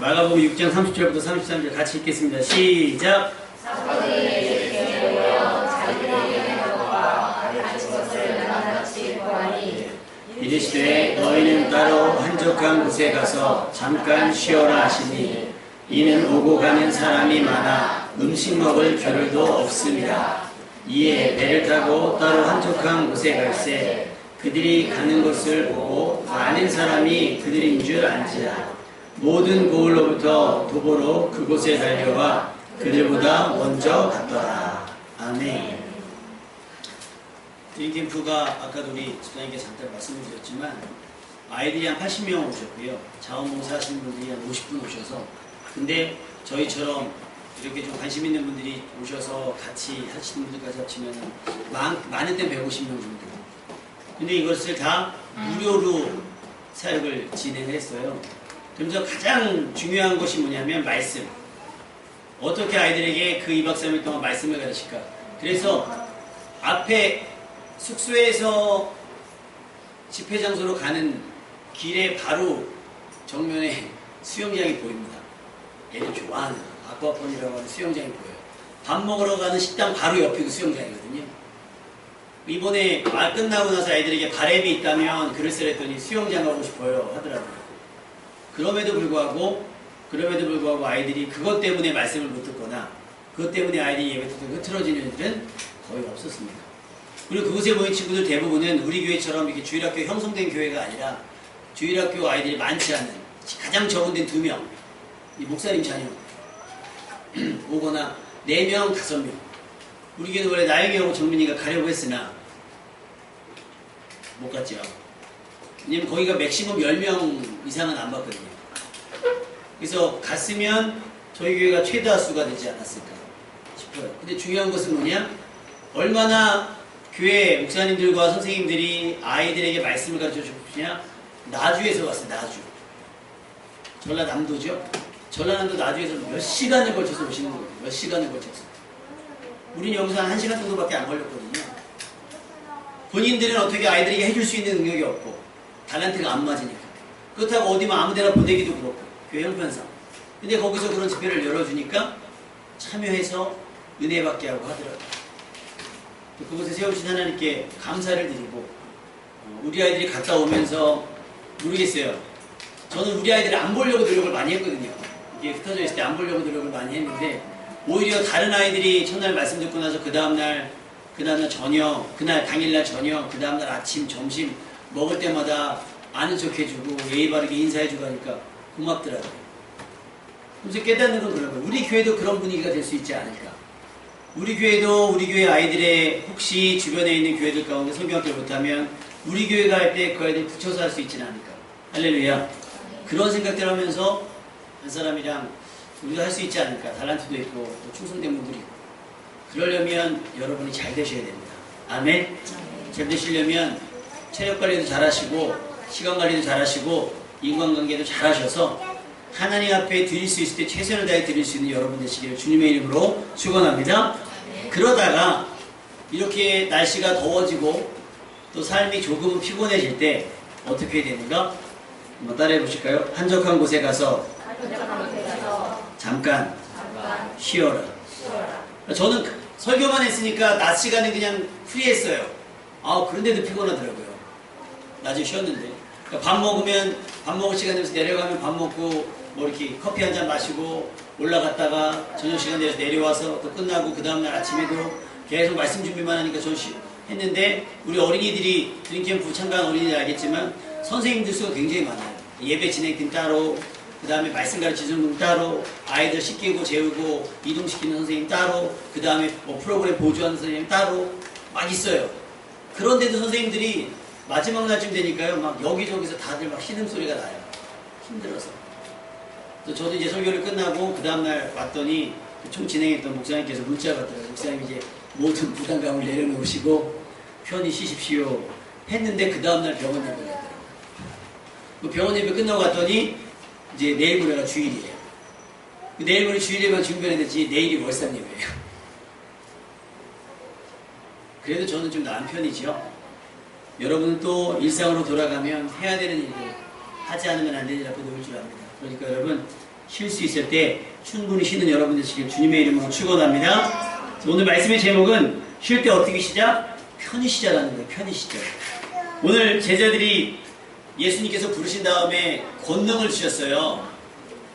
마가복음 6장 30절부터 33절 같이 읽겠습니다. 시작. 사도들이 예수께 모여 자기들에게 하는 것과 가진 것을 나눠같이 구하니 이르시되 너희는 따로 한적한 곳에 가서 잠깐 쉬어라 하시니 이는 오고 가는 사람이 많아 음식 먹을 겨를도 없습니다. 이에 배를 타고 따로 한적한 곳에 갈새 그들이 가는 것을 보고 많은 사람이 그들인 줄 안지라. 모든 고을로부터 도보로 그곳에 달려와 그들보다 먼저 갔더라. 아멘. 드림캠프가 아까도 우리 집사님께 잠깐 말씀을 드렸지만 아이들이 한 80명 오셨고요. 자원봉사 하시는 분들이 한 50분 오셔서, 근데 저희처럼 이렇게 좀 관심 있는 분들이 오셔서 같이 하시는 분들까지 합치면 많은 때 150명 정도. 근데 이것을 다 무료로 사역을 진행했어요. 그래서 가장 중요한 것이 뭐냐면 말씀. 어떻게 아이들에게 그 2박 3일 동안 말씀을 가르칠까. 그래서 앞에 숙소에서 집회 장소로 가는 길에 바로 정면에 수영장이 보입니다. 애들 좋아하는 아쿠아폰이라고 하는 수영장이 보여요. 밥 먹으러 가는 식당 바로 옆이 그 수영장이거든요. 이번에 말 끝나고 나서 아이들에게 바램이 있다면 글을 쓰랬더니 수영장 가고 싶어요 하더라고요. 그럼에도 불구하고 아이들이 그것 때문에 말씀을 못 듣거나 그것 때문에 아이들이 예배 듣고 흐트러지는 일들은 거의 없었습니다. 그리고 그곳에 모인 친구들 대부분은 우리 교회처럼 이렇게 주일학교 형성된 교회가 아니라 주일학교 아이들이 많지 않은 가장 적은 데는 2명, 이 목사님 자녀 오거나 4명, 5명. 우리 교회는 원래 나영이하고 정민이가 가려고 했으나 못 갔죠. 왜냐면 거기가 맥시멈 10명 이상은 안 받거든요. 그래서 갔으면 저희 교회가 최다 수가 되지 않았을까 싶어요. 근데 중요한 것은 뭐냐? 얼마나 교회 목사님들과 선생님들이 아이들에게 말씀을 가르쳐 주시냐? 나주에서 왔어요. 나주. 전라남도죠. 전라남도 나주에서 몇 시간을 걸쳐서 오시는 거예요. 몇 시간을 걸쳐서. 우리는 여기서 한 1시간 정도밖에 안 걸렸거든요. 본인들은 어떻게 아이들에게 해줄 수 있는 능력이 없고 달란트가 안 맞으니까. 그렇다고 어디만 아무데나 보내기도 그렇고 교회 형편상. 근데 거기서 그런 집회를 열어주니까 참여해서 은혜 받게 하고 하더라고요. 그곳에 세우신 하나님께 감사를 드리고 우리 아이들이 갔다 오면서 모르겠어요. 저는 우리 아이들을 안 보려고 노력을 많이 했거든요. 이게 흩어져 있을 때 안 보려고 노력을 많이 했는데 오히려 다른 아이들이 첫날 말씀 듣고 나서 그 다음날 저녁, 그날 당일날 저녁, 그 다음날 아침, 점심 먹을 때마다 아는 척 해주고 예의 바르게 인사해주고 하니까 고맙더라고요. 그래서 깨닫는 건 그런 거예요. 우리 교회도 그런 분위기가 될 수 있지 않을까. 우리 교회도 우리 교회 아이들의 혹시 주변에 있는 교회들 가운데 성경학교를 못하면 우리 교회가 할 때 그 아이들 붙여서 할 수 있지는 않을까. 할렐루야. 그런 생각들 하면서 한 사람이랑 우리가 할 수 있지 않을까. 달란트도 있고 또 충성된 분들이 있고. 그러려면 여러분이 잘 되셔야 됩니다. 아멘. 잘 되시려면 체력 관리도 잘하시고 시간 관리도 잘하시고 인간관계도 잘하셔서 하나님 앞에 드릴 수 있을 때 최선을 다해 드릴 수 있는 여러분 되시기를 주님의 이름으로 축원합니다. 그러다가 이렇게 날씨가 더워지고 또 삶이 조금은 피곤해질 때 어떻게 되는가? 한번 따라해 보실까요? 한적한 곳에 가서 잠깐 쉬어라. 저는 설교만 했으니까 낮 시간에 그냥 프리했어요. 그런데도 피곤하더라고요. 낮에 쉬었는데. 그러니까 밥 먹을 시간 되면서 내려가면 밥 먹고 뭐 이렇게 커피 한 잔 마시고 올라갔다가 저녁 시간 되어서 내려와서 또 끝나고 그 다음날 아침에도 계속 말씀 준비만 하니까 전 했는데 우리 어린이들이 드림캠프 참가한 어린이들 알겠지만 선생님들 수가 굉장히 많아요. 예배 진행팀 따로, 그 다음에 말씀 가르치는 분 따로, 아이들 씻기고 재우고 이동시키는 선생님 따로, 그 다음에 뭐 프로그램 보조하는 선생님 따로 막 있어요. 그런데도 선생님들이 마지막 날쯤 되니까요 막 여기저기서 다들 막 신음소리가 나요. 힘들어서. 저도 이제 설교를 끝나고 그 다음날 왔더니 총 진행했던 목사님께서 문자가 왔더라고요. 목사님 이제 모든 부담감을 내려놓으시고 편히 쉬십시오 했는데 그 다음날 병원 예배가 있더라고요. 병원 예배 끝나고 갔더니 이제 내일 모레가 주일이에요. 내일 모레 주일 예배가 준비했는지 내일이 월삼 예배예요. 그래도 저는 좀 나은 편이죠. 여러분은 또 일상으로 돌아가면 해야 되는 일을 하지 않으면 안 되는 일을 앞에 놓을 줄 압니다. 그러니까 여러분 쉴 수 있을 때 충분히 쉬는 여러분들 지금 주님의 이름으로 축원합니다. 오늘 말씀의 제목은 쉴 때 어떻게 쉬자? 편히 쉬자라는 거예요. 편히 쉬자. 오늘 제자들이 예수님께서 부르신 다음에 권능을 주셨어요.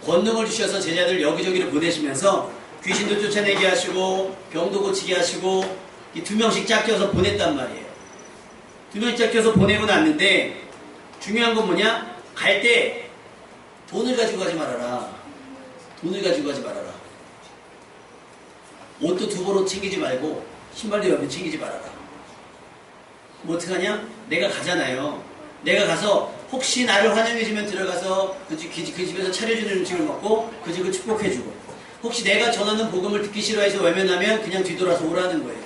권능을 주셔서 제자들 여기저기를 보내시면서 귀신도 쫓아내게 하시고 병도 고치게 하시고 이 2명씩 짝져서 보냈단 말이에요. 2명씩 짝져서 보내고 났는데 중요한 건 뭐냐? 갈 때 돈을 가지고 가지 말아라. 돈을 가지고 가지 말아라. 옷도 2벌옷 챙기지 말고 신발도 여러 번 챙기지 말아라. 뭐 어떡하냐? 내가 가잖아요. 내가 가서 혹시 나를 환영해주면 들어가서 그 집에서 차려주는 음식을 먹고 그 집을 축복해주고, 혹시 내가 전하는 복음을 듣기 싫어해서 외면하면 그냥 뒤돌아서 오라는 거예요.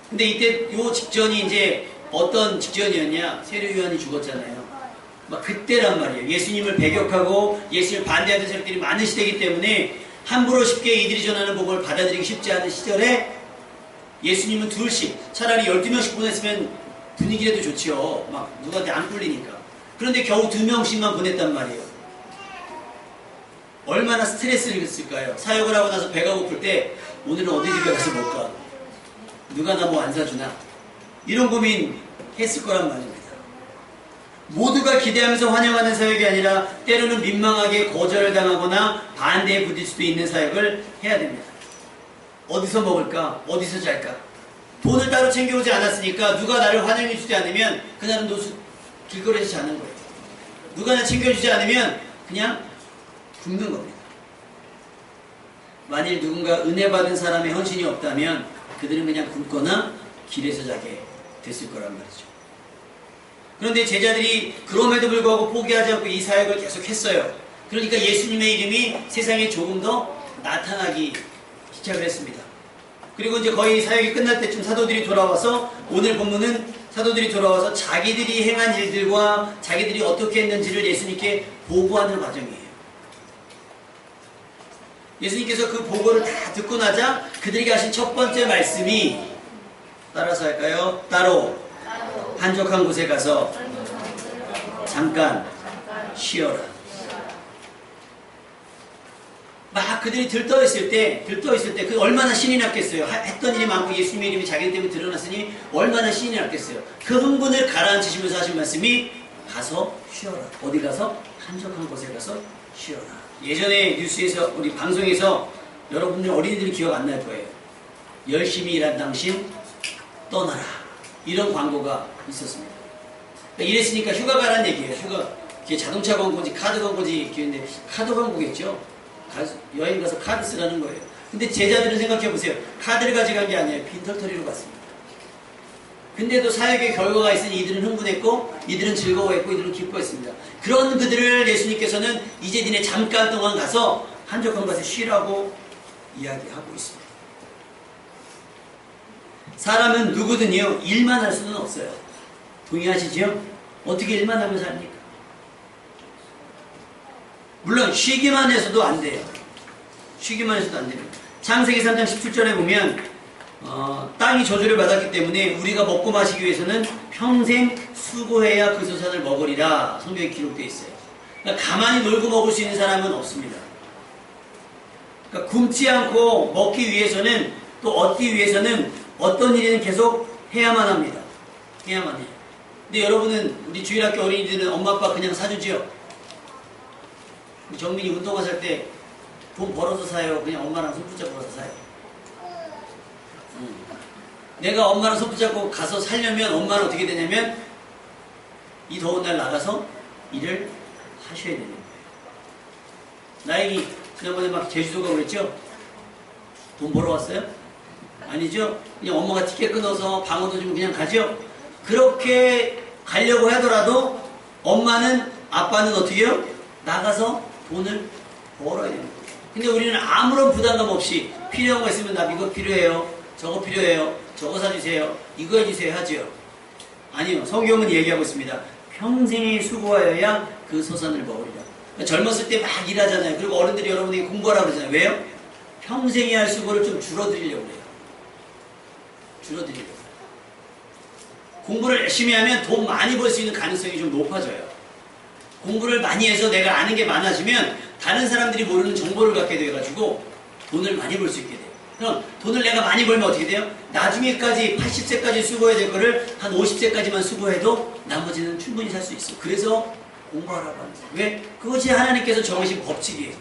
근데 이때 요 직전이 이제 어떤 직전이었냐? 세례요한이 죽었잖아요. 막 그때란 말이에요. 예수님을 배격하고 예수님을 반대하는 사람들이 많은 시대이기 때문에 함부로 쉽게 이들이 전하는 복음을 받아들이기 쉽지 않은 시절에 예수님은 둘씩, 차라리 12명씩 보냈으면 분위기라도 좋지요. 막 누구한테 안 꿀리니까. 그런데 겨우 2명씩만 보냈단 말이에요. 얼마나 스트레스를 했을까요? 사역을 하고 나서 배가 고플 때 오늘은 어디 집에 가서 먹을까? 누가 나 뭐 안 사주나? 이런 고민 했을 거란 말입니다. 모두가 기대하면서 환영하는 사역이 아니라 때로는 민망하게 거절당하거나 반대에 부딪힐 수도 있는 사역을 해야 됩니다. 어디서 먹을까? 어디서 잘까? 돈을 따로 챙겨오지 않았으니까 누가 나를 환영해주지 않으면 그날은 길거리에서 자는 거예요. 누가 나 챙겨주지 않으면 그냥 굶는 겁니다. 만일 누군가 은혜 받은 사람의 헌신이 없다면 그들은 그냥 굶거나 길에서 자게 됐을 거란 말이죠. 그런데 제자들이 그럼에도 불구하고 포기하지 않고 이 사역을 계속 했어요. 그러니까 예수님의 이름이 세상에 조금 더 나타나기 시작을 했습니다. 그리고 이제 거의 사역이 끝날 때쯤 사도들이 돌아와서, 오늘 본문은 사도들이 돌아와서 자기들이 행한 일들과 자기들이 어떻게 했는지를 예수님께 보고하는 과정이에요. 예수님께서 그 보고를 다 듣고 나자 그들에게 하신 첫 번째 말씀이, 따라서 할까요? 따로 한적한 곳에 가서 잠깐 쉬어라. 막 그들이 들떠있을 때 그 얼마나 신이 났겠어요. 했던 일이 많고 예수님의 이름이 자기들 때문에 드러났으니 얼마나 신이 났겠어요. 그 흥분을 가라앉히시면서 하신 말씀이 가서 쉬어라. 어디 가서? 한적한 곳에 가서 쉬어라. 예전에 뉴스에서, 우리 방송에서 여러분들 어린이들이 기억 안 날 거예요. 열심히 일한 당신 떠나라. 이런 광고가 있었습니다. 그러니까 이랬으니까 휴가 가라는 얘기예요. 휴가. 이게 자동차 광고인지 카드 광고인지 기억인데 카드 광고겠죠. 여행 가서 카드 쓰라는 거예요. 근데 제자들은 생각해보세요. 카드를 가져간 게 아니에요. 빈털터리로 갔습니다. 근데도 사역의 결과가 있으니 이들은 흥분했고 이들은 즐거워했고 이들은 기뻐했습니다. 그런 그들을 예수님께서는 이제 니네 잠깐 동안 가서 한적한 곳에 쉬라고 이야기하고 있습니다. 사람은 누구든요 일만 할 수는 없어요. 동의하시죠? 어떻게 일만 하면 삽니까? 물론 쉬기만 해서도 안 돼요. 쉬기만 해서도 안 됩니다. 창세기 3장 17절에 보면 땅이 저주를 받았기 때문에 우리가 먹고 마시기 위해서는 평생 수고해야 그 소산을 먹으리라 성경에 기록되어 있어요. 그러니까 가만히 놀고 먹을 수 있는 사람은 없습니다. 그러니까 굶지 않고 먹기 위해서는, 또 얻기 위해서는 어떤 일이든 계속 해야만 합니다. 해야만 해요. 근데 여러분은, 우리 주일학교 어린이들은 엄마 아빠 그냥 사주지요? 정민이 운동화 살 때 돈 벌어서 사요? 그냥 엄마랑 손 붙잡고 가서 사요? 내가 엄마랑 손 붙잡고 가서 살려면 엄마는 어떻게 되냐면 이 더운 날 나가서 일을 하셔야 되는 거예요. 나영이 지난번에 막 제주도 가고 그랬죠? 돈 벌어 왔어요? 아니죠? 그냥 엄마가 티켓 끊어서 방어도 주면 그냥 가죠? 그렇게 가려고 하더라도 엄마는, 아빠는 어떻게 해요? 나가서 돈을 벌어야 되는 거예요. 근데 우리는 아무런 부담감 없이 필요한 거 있으면 나 이거 필요해요. 저거 필요해요. 저거 사주세요. 이거 해주세요 하죠. 아니요. 성경은 얘기하고 있습니다. 평생에 수고하여야 그 소산을 먹으리라. 그러니까 젊었을 때 막 일하잖아요. 그리고 어른들이 여러분에게 공부하라고 그러잖아요. 왜요? 평생에 할 수고를 좀 줄어드리려고 그래요. 줄어드리려고. 공부를 열심히 하면 돈 많이 벌 수 있는 가능성이 좀 높아져요. 공부를 많이 해서 내가 아는 게 많아지면 다른 사람들이 모르는 정보를 갖게 돼가지고 돈을 많이 벌 수 있게 돼요. 그럼 돈을 내가 많이 벌면 어떻게 돼요? 나중에까지 80세까지 수고해야 될 거를 한 50세까지만 수고해도 나머지는 충분히 살 수 있어. 그래서 공부하라고 하는 거예요. 왜? 그것이 하나님께서 정하신 법칙이에요.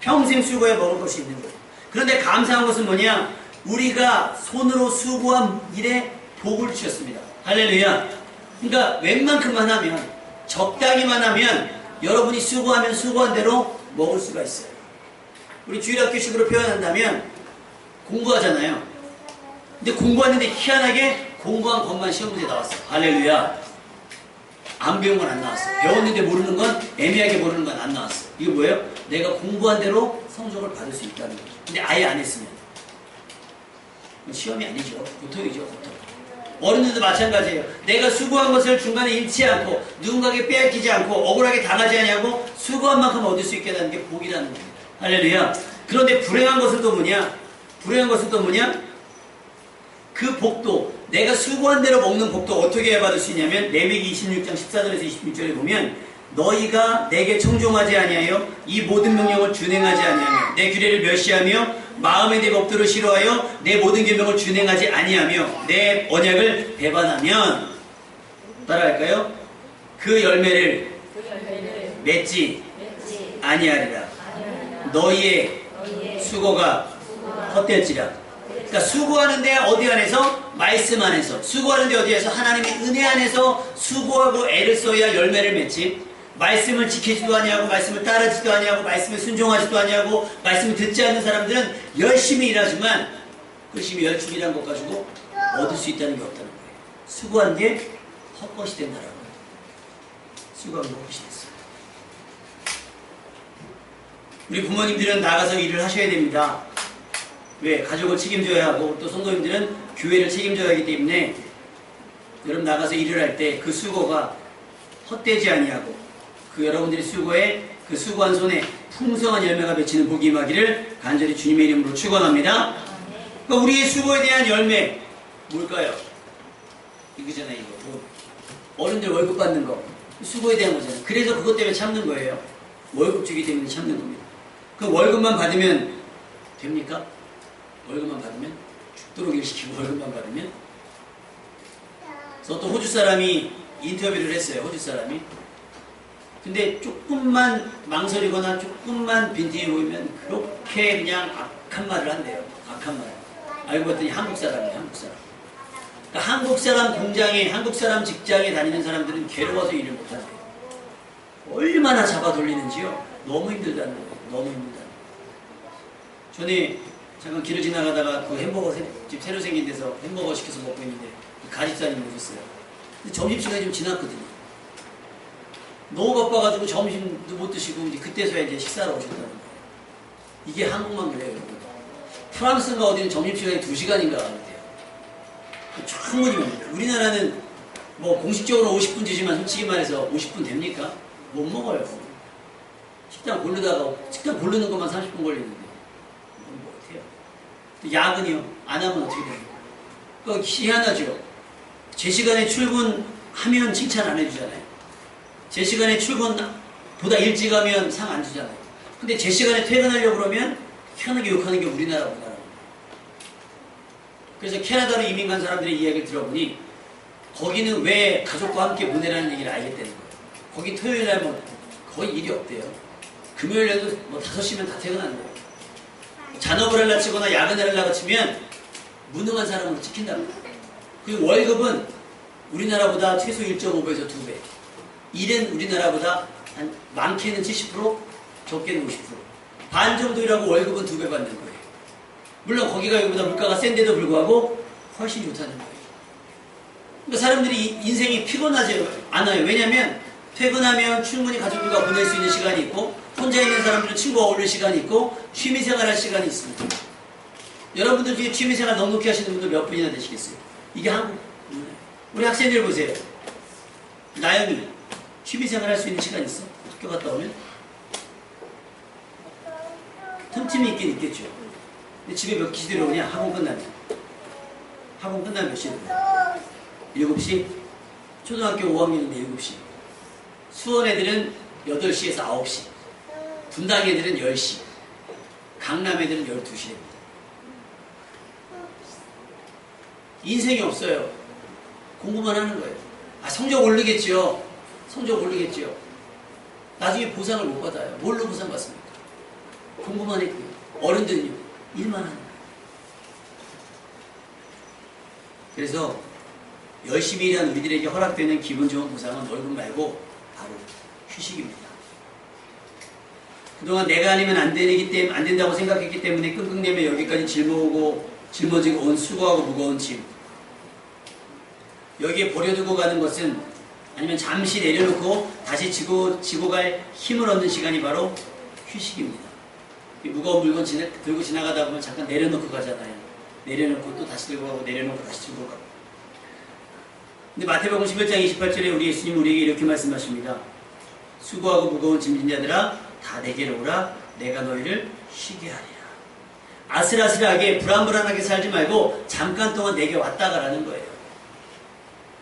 평생 수고해 먹을 것이 있는 거예요. 그런데 감사한 것은 뭐냐? 우리가 손으로 수고한 일에 복을 주셨습니다. 할렐루야. 그러니까 웬만큼만 하면, 적당히만 하면 여러분이 수고하면 수고한 대로 먹을 수가 있어요. 우리 주일학교식으로 표현한다면 공부하잖아요. 근데 공부하는데 희한하게 공부한 것만 시험 문제 나왔어. 할렐루야. 안 배운 건 안 나왔어. 배웠는데 모르는 건, 애매하게 모르는 건 안 나왔어. 이게 뭐예요? 내가 공부한 대로 성적을 받을 수 있다는 거죠. 근데 아예 안 했으면 시험이 아니죠. 보통이죠. 보통. 어른들도 마찬가지예요. 내가 수고한 것을 중간에 잃지 않고 누군가에게 빼앗기지 않고 억울하게 당하지 않냐고 수고한 만큼 얻을 수 있게 하는 게 복이라는 겁니다. 할렐루야. 그런데 불행한 것은 또 뭐냐? 불행한 것은 또 뭐냐? 그 복도, 내가 수고한 대로 먹는 복도 어떻게 받을 수 있냐면 레위기 26장 14절에서 26절에 보면 너희가 내게 청종하지 아니하여 이 모든 명령을 준행하지 아니하며 내 규례를 멸시하며 마음에 내 법도를 싫어하여 내 모든 계명을 준행하지 아니하며 내 언약을 배반하면 따라할까요? 그 열매를 맺지 아니하리라. 너희의 수고가 헛될지라. 그러니까 수고하는데 어디 안에서? 말씀 안에서. 수고하는데 어디에서? 하나님의 은혜 안에서 수고하고 애를 써야 열매를 맺지. 말씀을 지키지도 아니하고 말씀을 따르지도 아니하고 말씀에 순종하지도 아니하고 말씀을 듣지 않는 사람들은 열심히 일하지만 열심히 열심히란 것 가지고 얻을 수 있다는 게 없다는 거예요. 수고한 게 헛것이 된다라고 해요. 수고한 게 헛것이 됐어요. 우리 부모님들은 나가서 일을 하셔야 됩니다. 왜? 가족을 책임져야 하고 또 성도님들은 교회를 책임져야 하기 때문에 여러분 나가서 일을 할 때 그 수고가 헛되지 아니하고 그 여러분들의 수고에 그 수고한 손에 풍성한 열매가 맺히는 복이 임하기를 간절히 주님의 이름으로 축원합니다. 그러니까 우리의 수고에 대한 열매 뭘까요? 이거잖아요. 이거 돈. 어른들 월급 받는 거 수고에 대한 거잖아요. 그래서 그것 때문에 참는 거예요. 월급 주기 때문에 참는 겁니다. 그 월급만 받으면 됩니까? 월급만 받으면? 죽도록 일시키고 월급만 받으면? 그래서 또 호주 사람이 인터뷰를 했어요. 호주 사람이. 근데 조금만 망설이거나 조금만 빈티지 보이면 그렇게 그냥 악한 말을 한대요. 악한 말. 알고 봤더니 한국 사람이에요. 한국 사람. 그러니까 한국 사람 공장에, 한국 사람 직장에 다니는 사람들은 괴로워서 일을 못한대요. 얼마나 잡아 돌리는지요. 너무 힘들다는 거예요. 너무 힘들다는 거예요. 전에 잠깐 길을 지나가다가 그 햄버거 집 새로 생긴 데서 햄버거 시켜서 먹고 있는데 가집사님 오셨어요. 근데 점심시간이 좀 지났거든요. 너무 바빠가지고 점심도 못 드시고 이제 그때서야 이제 식사를 오셨다는 거예요. 이게 한국만 그래요, 여러분. 프랑스인가 어디는 점심시간이 2시간인가 하는데요. 충분히 뭡니다. 우리나라는 뭐 공식적으로 50분 주지만 솔직히 말해서 50분 됩니까? 못 먹어요. 식당 고르는 것만 30분 걸리는데. 뭐 어때요? 야근이요. 안 하면 어떻게 됩니까? 그거 희한하죠. 제 시간에 출근하면 칭찬 안 해주잖아요. 제 시간에 출근보다 일찍 하면 상 안 주잖아요. 근데 제 시간에 퇴근하려고 그러면 희한하게 욕하는 게 우리나라보다. 그래서 캐나다로 이민 간 사람들의 이야기를 들어보니 거기는 왜 가족과 함께 보내라는 얘기를 알겠다는 거예요. 거기 토요일날 뭐 거의 일이 없대요. 금요일에도 뭐 5시면 다 퇴근하는 거예요. 잔업을 하려 치거나 야근을 하려고 치면 무능한 사람으로 찍힌다는 거예요. 그리고 월급은 우리나라보다 최소 1.5배에서 2배. 일은 우리나라보다 한 많게는 70%, 적게는 50%. 반 정도 일하고 월급은 2배 받는 거예요. 물론 거기가 여기보다 물가가 센데도 불구하고 훨씬 좋다는 거예요. 그러니까 사람들이 인생이 피곤하지 않아요. 왜냐하면 퇴근하면 충분히 가족들과 보낼 수 있는 시간이 있고 혼자 있는 사람들은 친구와 어울릴 시간이 있고 취미생활 할 시간이 있습니다. 여러분들 중에 취미생활 넉넉히 하시는 분들 몇 분이나 되시겠어요? 이게 한국. 우리 학생들 보세요. 나영이 취미생활 할 수 있는 시간 있어? 학교 갔다 오면? 틈틈이 있긴 있겠죠. 근데 집에 몇 시에 들어오냐? 학원 끝나면. 학원 끝나면 몇 시에 들어오냐? 7시? 초등학교 5학년인데 7시. 수원 애들은 8시에서 9시. 분당 애들은 10시, 강남 애들은 12시입니다. 인생이 없어요. 공부만 하는 거예요. 성적 오르겠지요. 성적 오르겠지요. 나중에 보상을 못 받아요. 뭘로 보상받습니까? 공부만 했고요. 어른들은요, 일만 하는 거예요. 그래서 열심히 일하는 우리들에게 허락되는 기분 좋은 보상은 월급 말고 바로 휴식입니다. 그동안 내가 아니면 안 된다고 생각했기 때문에 끙끙대며 여기까지 짊어지고 온 수고하고 무거운 짐. 여기에 버려두고 가는 것은 아니면 잠시 내려놓고 다시 지고 갈 힘을 얻는 시간이 바로 휴식입니다. 무거운 물건 들고 지나가다 보면 잠깐 내려놓고 가잖아요. 내려놓고 또 다시 들고 가고 내려놓고 다시 들고 가고. 근데 마태복음 11장 28절에 우리 예수님 우리에게 이렇게 말씀하십니다. 수고하고 무거운 짐진 자들아 다 내게로 오라 내가 너희를 쉬게 하리라. 아슬아슬하게 불안불안하게 살지 말고 잠깐 동안 내게 왔다 가라는 거예요.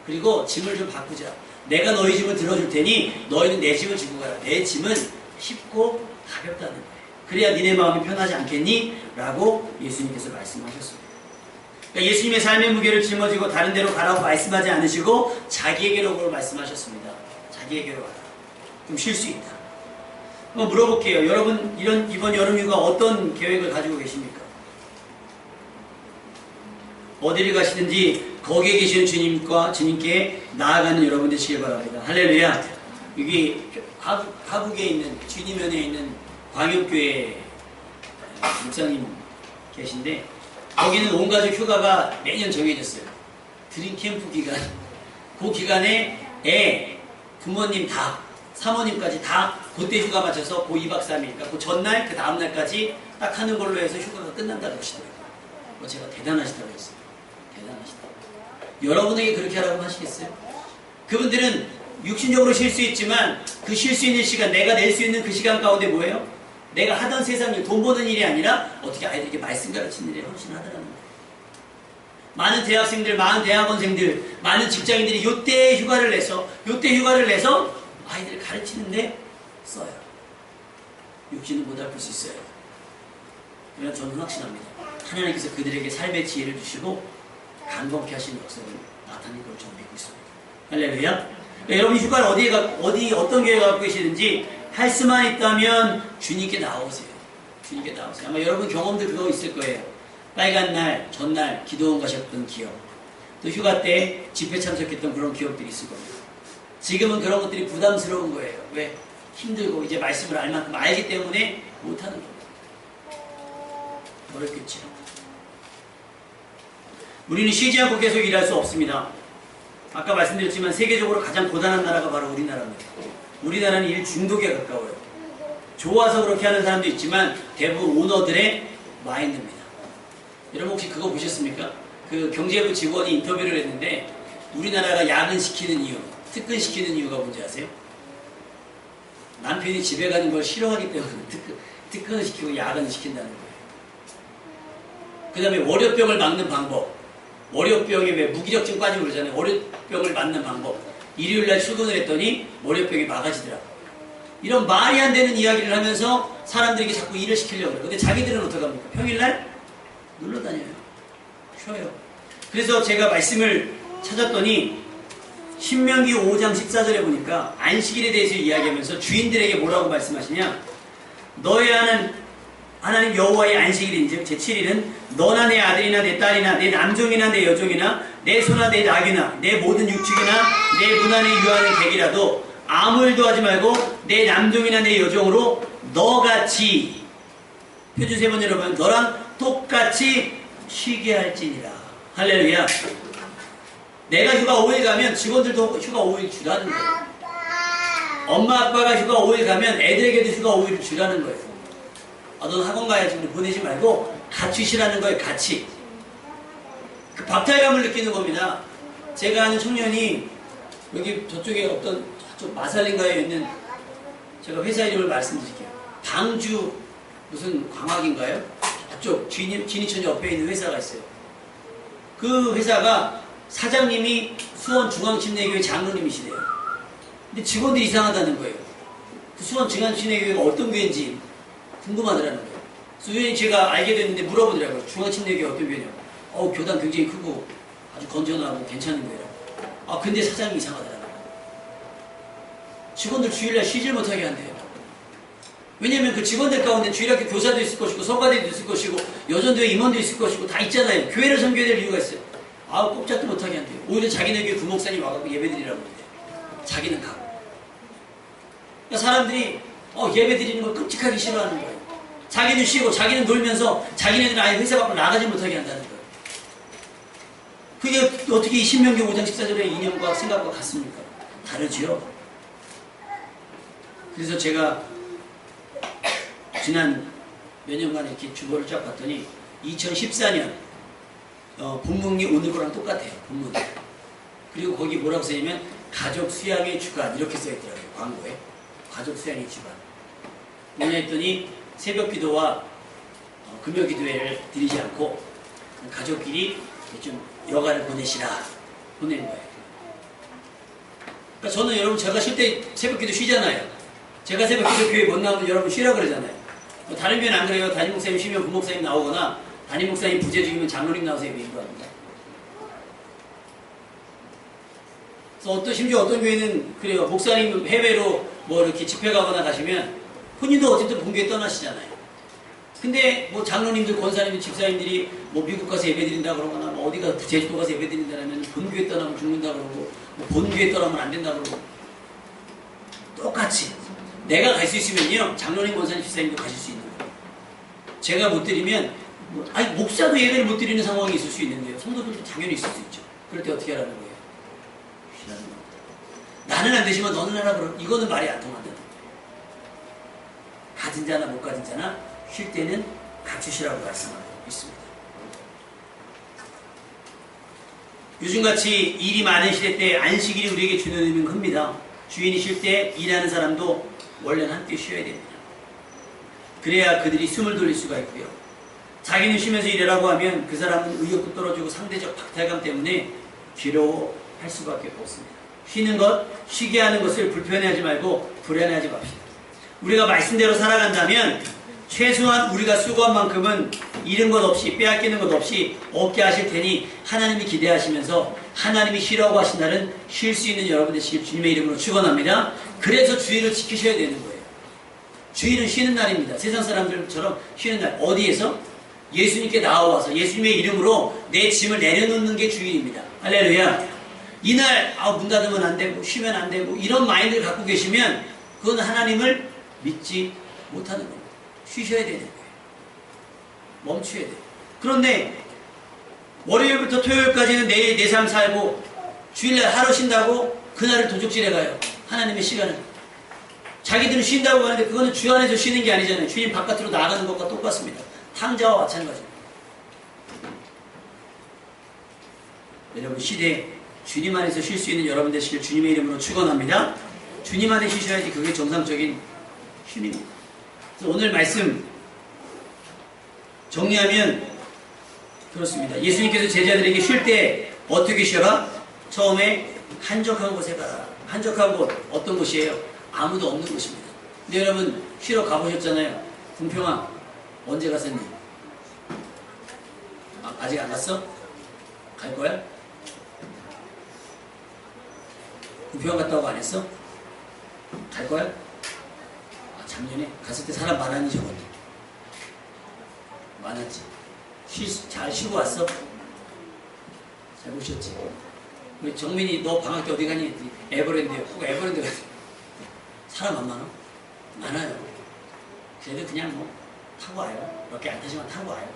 그리고 짐을 좀 바꾸자. 내가 너희 짐을 들어줄 테니 너희는 내 짐을 지고 가라. 내 짐은 쉽고 가볍다는 거예요. 그래야 니네 마음이 편하지 않겠니? 라고 예수님께서 말씀하셨습니다. 그러니까 예수님의 삶의 무게를 짊어지고 다른 데로 가라고 말씀하지 않으시고 자기에게로 말씀하셨습니다. 자기에게로 가라. 좀 쉴 수 있다. 한번 물어볼게요. 여러분 이번 여름휴가 어떤 계획을 가지고 계십니까? 어디를 가시든지 거기에 계시는 주님께 나아가는 여러분 되시길 바랍니다. 할렐루야. 여기 하북에 있는 주니면에 있는 광역교회 목사님 계신데 거기는 온 가족 휴가가 매년 정해졌어요. 드림 캠프 기간. 그 기간에 부모님 다 사모님까지 다 그때 휴가 맞춰서 그 2박 3일 그러니까 그 전날 그 다음날까지 딱 하는 걸로 해서 휴가가 끝난다고 하시더라고요. 제가 대단하시다고 했어요. 대단하시다. 여러분에게 그렇게 하라고 하시겠어요? 그분들은 육신적으로 쉴 수 있지만 그 쉴 수 있는 시간 내가 낼 수 있는 그 시간 가운데 뭐예요? 내가 하던 세상 일, 돈 버는 일이 아니라 어떻게 아이들에게 말씀 가르치는 일에 헌신하더라는 거예요. 많은 대학생들, 많은 대학원생들, 많은 직장인들이 요때 휴가를 내서 아이들을 가르치는데 써요. 육신은 못 알릴 수 있어요. 그러나 저는 확신합니다. 하나님께서 그들에게 삶의 지혜를 주시고 강건케 하시는 역사를 나타낼 걸 저는 믿고 있습니다. 할렐루야. 여러분 휴가를 어떤 계획을 갖고 계시는지 할 수만 있다면 주님께 나오세요. 주님께 나오세요. 아마 여러분 경험들 그거 있을 거예요. 빨간 날, 전날 기도원 가셨던 기억, 또 휴가 때 집회 참석했던 그런 기억들이 있을 겁니다. 지금은 그런 것들이 부담스러운 거예요. 왜? 힘들고 이제 말씀을 알 만큼 알기 때문에 못하는 겁니다. 어렵겠죠. 우리는 쉬지 않고 계속 일할 수 없습니다. 아까 말씀드렸지만 세계적으로 가장 고단한 나라가 바로 우리나라입니다. 우리나라는 일 중독에 가까워요. 좋아서 그렇게 하는 사람도 있지만 대부분 오너들의 마인드입니다. 여러분 혹시 그거 보셨습니까? 그 경제부 직원이 인터뷰를 했는데 우리나라가 야근시키는 이유, 특근시키는 이유가 뭔지 아세요? 남편이 집에 가는 걸 싫어하기 때문에 특근을 시키고 야근을 시킨다는 거예요. 그 다음에 월요병을 막는 방법. 월요병에 왜 무기력증 빠지고 그러잖아요. 월요병을 막는 방법. 일요일날 출근을 했더니 월요병이 막아지더라. 이런 말이 안 되는 이야기를 하면서 사람들에게 자꾸 일을 시키려고 해요. 근데 자기들은 어떡합니까? 평일날 놀러다녀요. 쉬어요. 그래서 제가 말씀을 찾았더니 신명기 5장 14절에 보니까 안식일에 대해서 이야기하면서 주인들에게 뭐라고 말씀하시냐? 너의 하나님 여호와의 안식일인즉 제7일은 너나 내 아들이나 내 딸이나 내 남종이나 내 여종이나 내 소나 내 낙이나 내 모든 육축이나 내 문 안에 유하는 객이라도 아무 일도 하지 말고 내 남종이나 내 여종으로 너같이 표준 세 번 여러분 너랑 똑같이 쉬게 할지니라. 할렐루야. 내가 휴가 5일 가면 직원들도 휴가 5일 주라는 거예요. 엄마 아빠가 휴가 5일 가면 애들에게도 휴가 5일 주라는 거예요. 너는 학원 가야지 보내지 말고 같이 쉬라는 거예요. 같이. 그 박탈감을 느끼는 겁니다. 제가 아는 청년이 여기 저쪽에 어떤 저쪽 마살린가에 있는 제가 회사 이름을 말씀드릴게요. 방주 무슨 광학인가요? 저쪽 진이천 옆에 있는 회사가 있어요. 그 회사가 사장님이 수원중앙침례교회 장로님이시래요. 근데 직원들이 이상하다는 거예요. 그 수원중앙침례교회가 어떤 교회인지 궁금하더라는 거예요. 그래서 우연히 제가 알게 됐는데 물어보더라고요. 중앙침례교회 어떤 교회냐고. 교단 굉장히 크고 아주 건전하고 괜찮은 거예요. 근데 사장이 이상하더라고요. 직원들 주일날 쉬질 못하게 한대요. 왜냐면 그 직원들 가운데 주일학교 교사도 있을 것이고 성가대도 있을 것이고 여전도에 임원도 있을 것이고 다 있잖아요. 교회를 섬겨야 될 이유가 있어요. 꼼짝도 못하게 한대요. 오히려 자기네 교회 부목사님 와갖고 예배드리라고 그러대요. 자기는 가고. 그러니까 사람들이 예배 드리는 걸 끔찍하게 싫어하는 거예요. 자기는 쉬고 자기는 놀면서 자기네들은 아예 회사 밖으로 나가지 못하게 한다는 거예요. 그게 어떻게 이 신명기 5장 14절의 이념과 생각과 같습니까? 다르지요. 그래서 제가 지난 몇 년간 이렇게 주보를 쫙 봤더니 2014년 본문이 오늘 거랑 똑같아요. 본문. 그리고 거기 뭐라고 써있냐면 가족 수양의 주간 이렇게 써있더라고요. 광고에. 가족 수양의 주간. 뭐냐 했더니 새벽 기도와 금요 기도회를 드리지 않고 가족끼리 좀 여가를 보내시라 보낸 거예요. 그러니까 저는 여러분 제가 쉴 때 새벽 기도 쉬잖아요. 제가 새벽 기도 교회 못 나오면 여러분 쉬라 그러잖아요. 다른 교회는 안 그래요. 담임 목사님 쉬면 부목사님 나오거나 담임 목사님 부재 중이면 장로님 나와서 예배 인도합니다. 그래서 심지어 어떤 교회는 그래요. 목사님 해외로 뭐 이렇게 집회 가거나 가시면 본인도 어쨌든 본교회 떠나시잖아요. 근데 뭐 장로님들, 권사님들, 집사님들이 뭐 미국 가서 예배 드린다 그러거나 뭐 어디 가서 제주도 가서 예배 드린다 그러면 본교회 떠나면 죽는다 그러고 뭐 본교회 떠나면 안 된다 그러고 똑같이 내가 갈 수 있으면요 장로님, 권사님, 집사님도 가실 수 있는 거예요. 제가 못 드리면 목사도 예배를 못 드리는 상황이 있을 수 있는데요. 성도들도 당연히 있을 수 있죠. 그럴 때 어떻게 하라는 거예요? 쉬라는 겁니다. 나는 안 되지만 너는 하라 그러 이거는 말이 안 통한다. 가진 자나 못 가진 자나 쉴 때는 같이 쉬라고 말씀하고 있습니다. 요즘같이 일이 많은 시대 때 안식일이 우리에게 주는 의미는 큽니다. 주인이 쉴 때 일하는 사람도 원래는 함께 쉬어야 됩니다. 그래야 그들이 숨을 돌릴 수가 있고요. 자기는 쉬면서 일하라고 하면 그 사람은 의욕도 떨어지고 상대적 박탈감 때문에 괴로워할 수밖에 없습니다. 쉬는 것, 쉬게 하는 것을 불편해하지 말고 불안해하지 맙시다. 우리가 말씀대로 살아간다면 최소한 우리가 수고한 만큼은 잃은 것 없이 빼앗기는 것 없이 얻게 하실 테니 하나님이 기대하시면서 하나님이 쉬라고 하신 날은 쉴 수 있는 여러분 되시길 주님의 이름으로 축원합니다. 그래서 주일을 지키셔야 되는 거예요. 주일은 쉬는 날입니다. 세상 사람들처럼 쉬는 날. 어디에서? 예수님께 나와서 예수님의 이름으로 내 짐을 내려놓는 게 주일입니다. 할렐루야. 이날 문 닫으면 안 되고 쉬면 안 되고 이런 마인드를 갖고 계시면 그건 하나님을 믿지 못하는 겁니다. 쉬셔야 되는 거예요. 멈춰야 돼요. 그런데 월요일부터 토요일까지는 내일 내 삶 살고 주일날 하루 쉰다고 그날을 도적질해 가요. 하나님의 시간을. 자기들은 쉰다고 하는데 그거는 주 안에서 쉬는 게 아니잖아요. 주님 바깥으로 나가는 것과 똑같습니다. 탕자와 마찬가지입니다. 여러분 시대에 주님 안에서 쉴 수 있는 여러분 되시길 주님의 이름으로 축원합니다. 주님 안에 쉬셔야지 그게 정상적인 쉼입니다. 그래서 오늘 말씀 정리하면 그렇습니다. 예수님께서 제자들에게 쉴 때 어떻게 쉬어라? 처음에 한적한 곳에 가라. 한적한 곳 어떤 곳이에요? 아무도 없는 곳입니다. 근데 여러분 쉬러 가보셨잖아요. 궁평아 언제 갔었니? 아직 안 갔어? 갈 거야? 궁평 갔다 오고 안 했어? 갈 거야? 작년에 갔을 때 사람 많았니 적었니? 많았지. 잘 쉬고 왔어? 잘 보셨지? 우리 정민이 너 방학 때 어디 가니? 에버랜드에. 꼭 에버랜드 가니? 사람 안 많아? 많아요. 걔들 그냥 뭐 타고 와요. 몇 개 안 타지만 타고 와요.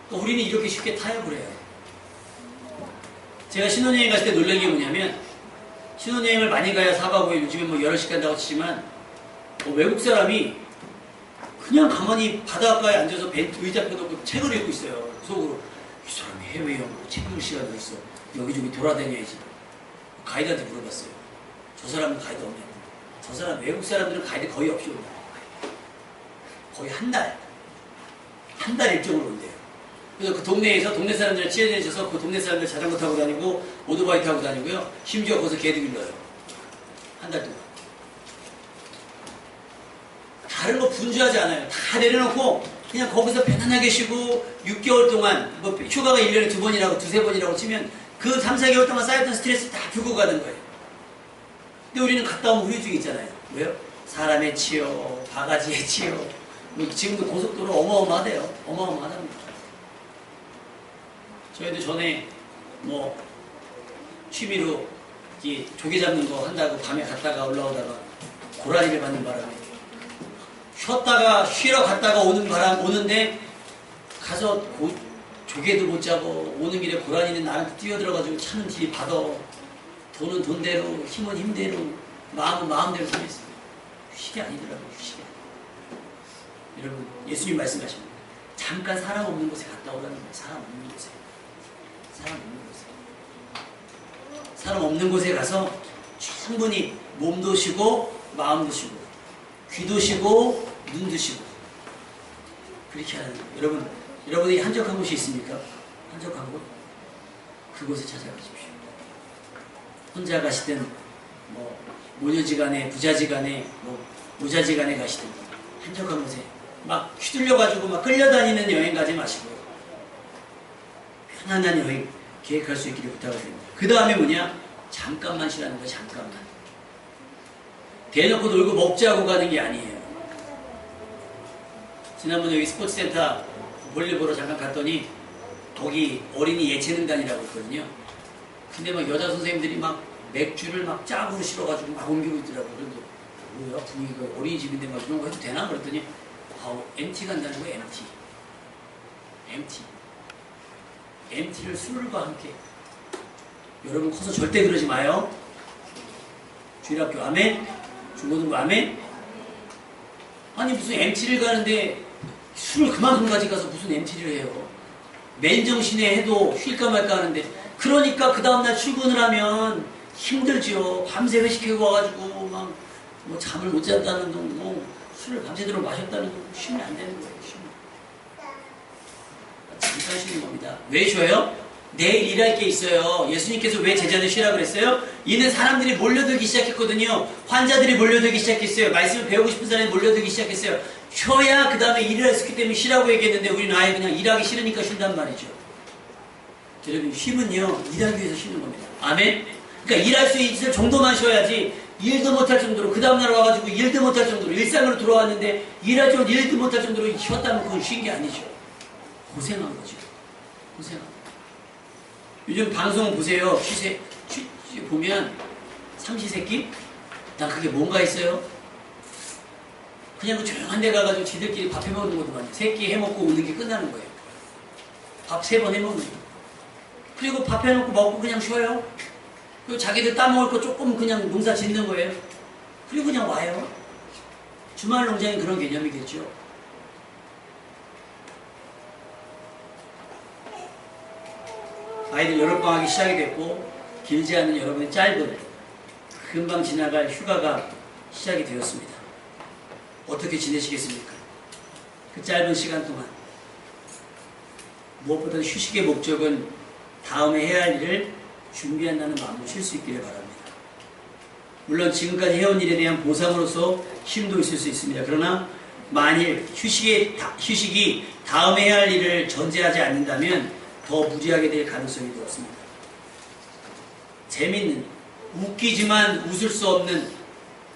또 우리는 이렇게 쉽게 타요 그래요. 제가 신혼여행 갔을 때 놀란 게 뭐냐면 신혼여행을 많이 가야 4박 5일 요즘에 뭐 여러 시간 간다고 치지만 외국 사람이 그냥 가만히 바닷가에 앉아서 의자 펴놓고 책을 읽고 있어요. 속으로 이 사람이 해외여행 책 읽을 시간이 있어. 여기저기 돌아다녀야지. 가이드한테 물어봤어요. 저 사람은 가이드 없냐고. 저 사람 외국 사람들은 가이드 거의 없이 온다. 거의 한 달 일정으로 온대요. 그래서 그 동네에서 동네 사람들을 친해져서 그 동네 사람들 자전거 타고 다니고 오토바이 타고 다니고요. 심지어 거기서 개도 길러요. 한 달 동안. 다 다른 거 분주하지 않아요. 다 내려놓고 그냥 거기서 편안하게 쉬고 6개월 동안 뭐 휴가가 1년에 2번이라고 2~3번이라고 치면 그 3~4개월 동안 쌓였던 스트레스 다 풀고 가는 거예요. 근데 우리는 갔다 오면 후유증 있잖아요. 왜요? 사람에 치여, 바가지에 치여. 뭐 지금도 고속도로 어마어마하대요. 어마어마하답니다. 저희도 전에 뭐 취미로 이 조개 잡는 거 한다고 밤에 갔다가 올라오다가 고라니를 받는 바람에 쉬었다가 쉬러 갔다가 오는데 가서 조개도 못 잡고 오는 길에 고라니는 나한테 뛰어들어가지고 차는 뒤에 받아. 돈은 돈대로, 힘은 힘대로, 마음은 마음대로 살겠어요. 휴식이 아니더라고요. 휴식이. 여러분, 예수님 말씀하십니다. 잠깐 사람 없는 곳에 갔다 오라는 거예요. 사람 없는 곳에. 사람 없는 곳에. 사람 없는 곳에 가서 충분히 몸도 쉬고 마음도 쉬고 귀도 쉬고 눈도 쉬고 그렇게 하는 거예요. 여러분, 여러분이 한적한 곳이 있습니까? 한적한 곳? 그곳에 찾아가십시오. 혼자 가시든 뭐 모녀지간에 부자지간에 뭐 모자지간에 가시든 한적한 곳에 막 휘둘려가지고 막 끌려다니는 여행 가지 마시고요. 편안한 여행 계획할 수 있기를 부탁을 드립니다. 그 다음에 뭐냐? 잠깐만 쉬라는 거예요. 잠깐만. 대놓고 놀고 먹자고 가는 게 아니에요. 지난번에 여기 스포츠센터 볼일 보러 잠깐 갔더니 거기 어린이 예체능단이라고 있거든요. 근데 막 여자 선생님들이 막 맥주를 막 짝으로 실어가지고 막 옮기고 있더라고요. 그런데 뭐야 분위기가 어린이집인데 막 이런 거 해도 되나? 그랬더니 MT 간다는 거예요. MT를 술과 함께. 여러분 커서 절대 그러지 마요. 주일학교 아멘? 중고등부 아멘? 아니 무슨 MT를 가는데 술을 그만큼 가져가서 무슨 MT를 해요. 맨정신에 해도 쉴까 말까 하는데 그러니까 그 다음날 출근을 하면 힘들죠. 밤새 회식하고 와가지고 막 뭐 잠을 못 잤다는 둥, 뭐 술을 밤새도록 마셨다는 둥 쉬면 안 되는 거예요. 쉬면. 잠깐 쉬는 겁니다. 왜 쉬어요? 내일 일할 게 있어요. 예수님께서 왜 제자들 쉬라 그랬어요? 이는 사람들이 몰려들기 시작했거든요. 환자들이 몰려들기 시작했어요. 말씀을 배우고 싶은 사람이 몰려들기 시작했어요. 쉬어야 그 다음에 일을 할 수 있기 때문에 쉬라고 얘기했는데 우리는 아예 그냥 일하기 싫으니까 쉰단 말이죠. 여러분 쉼은요 일하기 위해서 쉬는 겁니다. 아멘? 그러니까 일할 수 있을 정도만 쉬어야지 일도 못할 정도로 그 다음날 와가지고 일도 못할 정도로 일상으로 돌아왔는데 일하지 못 일도 못할 정도로 쉬었다면 그건 쉰 게 아니죠. 고생한 거죠. 고생한 거. 요즘 방송 보세요. 보면 삼시세끼? 난 그게 뭔가 있어요. 그냥 그 조용한 데 가가지고 지들끼리 밥 해먹는 것도만 세끼 해먹고 오는 게 끝나는 거예요. 밥 3번 해먹는 거예요. 그리고 밥 해놓고 먹고 그냥 쉬어요. 그리고 자기들 따먹을 거 조금 그냥 농사 짓는 거예요. 그리고 그냥 와요. 주말 농장이 그런 개념이겠죠. 아이들 여름방학이 시작이 됐고 길지 않은 여러분의 짧은 금방 지나갈 휴가가 시작이 되었습니다. 어떻게 지내시겠습니까? 그 짧은 시간 동안 무엇보다 휴식의 목적은 다음에 해야 할 일을 준비한다는 마음으로 쉴 수 있기를 바랍니다. 물론 지금까지 해온 일에 대한 보상으로서 쉼도 있을 수 있습니다. 그러나 만일 휴식이 다음에 해야 할 일을 전제하지 않는다면 더 무리하게 될 가능성이 높습니다. 재밌는, 웃기지만 웃을 수 없는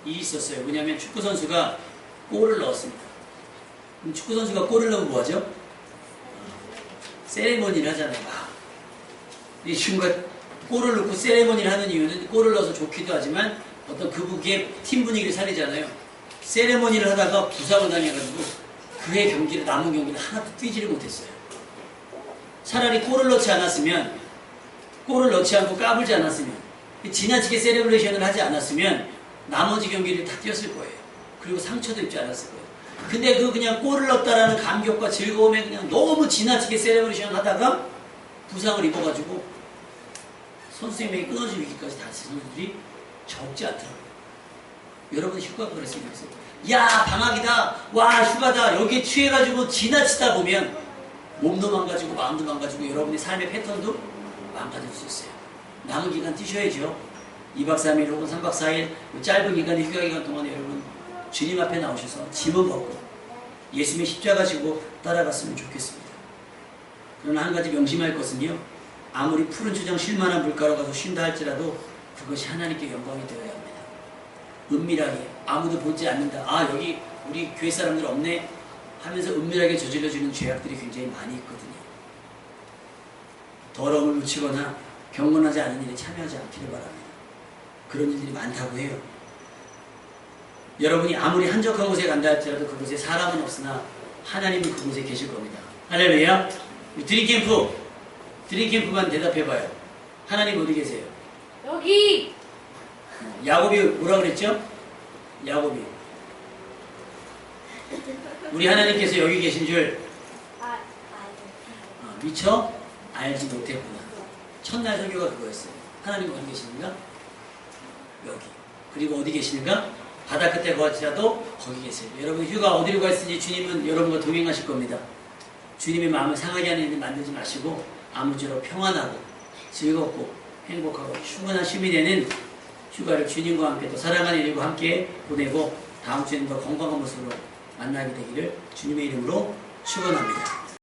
일이 있었어요. 왜냐하면 축구선수가 골을 넣었습니다. 그럼 축구선수가 골을 넣으면 뭐하죠? 세레머니를 하잖아요. 이 친구가 골을 넣고 세레머니를 하는 이유는 골을 넣어서 좋기도 하지만 어떤 그분의 팀 분위기를 살리잖아요. 세레머니를 하다가 부상을 당해가지고 그의 경기를 남은 경기를 하나도 뛰지를 못했어요. 차라리 골을 넣지 않았으면, 골을 넣지 않고 까불지 않았으면, 지나치게 세레브레이션을 하지 않았으면 나머지 경기를 다 뛰었을 거예요. 그리고 상처도 입지 않았을 거예요. 근데 그냥 골을 넣었다라는 감격과 즐거움에 그냥 너무 지나치게 세레브레이션 하다가 부상을 입어가지고 선수생명이 끊어질 위기까지 다친 선수들이 적지 않더라고요. 여러분 휴가가 그랬으면 좋겠어요. 야 방학이다, 와 휴가다, 여기에 취해가지고 지나치다 보면 몸도 망가지고 마음도 망가지고 여러분의 삶의 패턴도 망가질 수 있어요. 남은 기간 뛰셔야죠. 2박 3일 혹은 3박 4일 짧은 기간의 휴가 기간 동안에 여러분 주님 앞에 나오셔서 짐을 벗고 예수님의 십자가 지고 따라갔으면 좋겠습니다. 그러나 한 가지 명심할 것은요. 아무리 푸른 초장 쉴만한 물가로 가서 쉰다 할지라도 그것이 하나님께 영광이 되어야 합니다. 은밀하게 아무도 보지 않는다. 아 여기 우리 교회 사람들 없네 하면서 은밀하게 저질러지는 죄악들이 굉장히 많이 있거든요. 더러움을 묻히거나 경건하지 않은 일에 참여하지 않기를 바랍니다. 그런 일들이 많다고 해요. 여러분이 아무리 한적한 곳에 간다 할지라도 그곳에 사람은 없으나 하나님은 그곳에 계실 겁니다. 할렐루야. 드림캠프만 대답해봐요. 하나님 어디 계세요? 여기. 야곱이 뭐라 그랬죠? 야곱이 우리 하나님께서 여기 계신 줄 미처 알지 못했구나. 첫날 설교가 그거였어요. 하나님 어디 계시는가? 여기. 그리고 어디 계시는가? 바다 끝에 거할지라도 거기 계세요. 여러분 휴가 어디로 갔으니 주님은 여러분과 동행하실 겁니다. 주님의 마음을 상하게 하는 일 만들지 마시고 아무쪼록 평안하고 즐겁고 행복하고 충분한 쉼이 되는 휴가를 주님과 함께 또 사랑하는 일과 함께 보내고 다음 주에는 더 건강한 모습으로 만나게 되기를 주님의 이름으로 축원합니다.